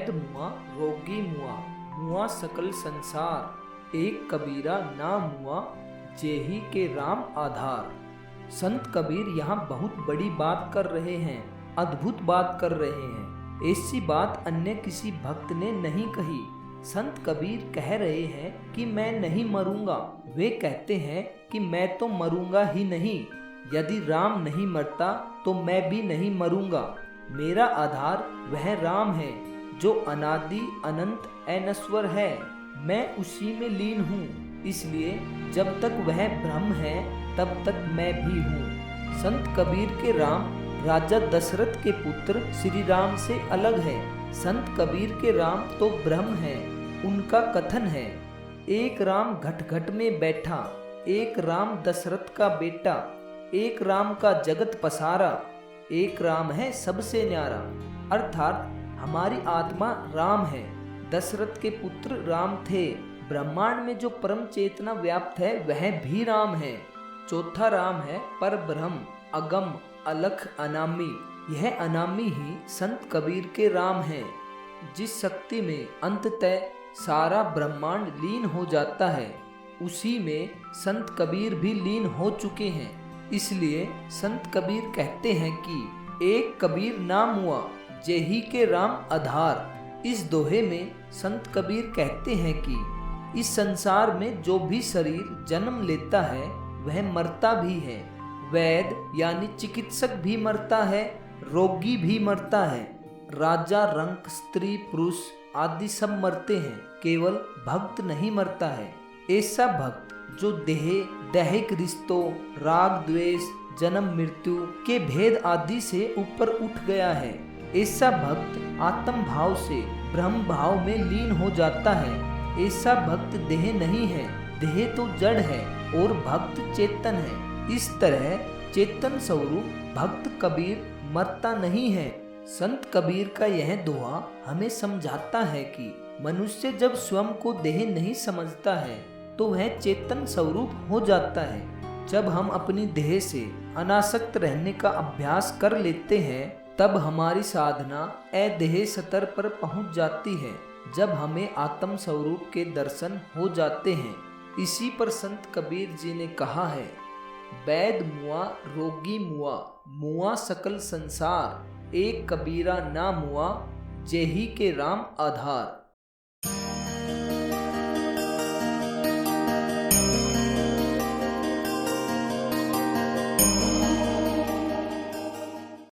वैद मुआ रोगी मुआ, मुआ सकल संसार, एक कबीरा ना मुआ, जेही के राम आधार। संत कबीर यहाँ बहुत बड़ी बात कर रहे हैं, अद्भुत बात कर रहे हैं। ऐसी बात अन्य किसी भक्त ने नहीं कही। संत कबीर कह रहे हैं कि मैं नहीं मरूंगा। वे कहते हैं कि मैं तो मरूंगा ही नहीं, यदि राम नहीं मरता तो मैं भी नहीं मरूंगा। मेरा आधार वह राम है जो अनादि अनंत अनश्वर है। मैं उसी में लीन हूँ, इसलिए जब तक वह ब्रह्म है तब तक मैं भी हूँ। संत कबीर के राम राजा दशरथ के पुत्र श्री राम से अलग है। संत कबीर के राम तो ब्रह्म है। उनका कथन है, एक राम घट घट में बैठा, एक राम दशरथ का बेटा, एक राम का जगत पसारा, एक राम है सबसे न्यारा। अर्थात हमारी आत्मा राम है। दशरथ के पुत्र राम थे। ब्रह्मांड में जो परम चेतना व्याप्त है वह भी राम है। चौथा राम है पर ब्रह्म, अगम, अलख, अनामी। यह अनामी ही संत कबीर के राम हैं। जिस शक्ति में अंततः सारा ब्रह्मांड लीन हो जाता है, उसी में संत कबीर भी लीन हो चुके हैं। इसलिए संत कबीर कहते हैं कि एक कबीर ना मुआ, जेही के राम आधार। इस दोहे में संत कबीर कहते हैं कि इस संसार में जो भी शरीर जन्म लेता है वह मरता भी है। वैद यानी चिकित्सक भी मरता है, रोगी भी मरता है, राजा, रंक, स्त्री, पुरुष आदि सब मरते हैं, केवल भक्त नहीं मरता है। ऐसा भक्त जो दैहिक रिश्तों, राग द्वेष, जन्म मृत्यु के भेद आदि से ऊपर उठ गया है, ऐसा भक्त आत्म भाव से ब्रह्म भाव में लीन हो जाता है। ऐसा भक्त देह नहीं है, देह तो जड़ है और भक्त चेतन है। इस तरह चेतन स्वरूप भक्त कबीर मरता नहीं है। संत कबीर का यह दोहा हमें समझाता है कि मनुष्य जब स्वयं को देह नहीं समझता है तो वह चेतन स्वरूप हो जाता है। जब हम अपनी देह से अनासक्त रहने का अभ्यास कर लेते हैं तब हमारी साधना अदेह स्तर पर पहुंच जाती है, जब हमें आत्म स्वरूप के दर्शन हो जाते हैं। इसी पर संत कबीर जी ने कहा है, वैद मुआ रोगी मुआ, मुआ सकल संसार, एक कबीरा ना मुआ, जेही के राम आधार।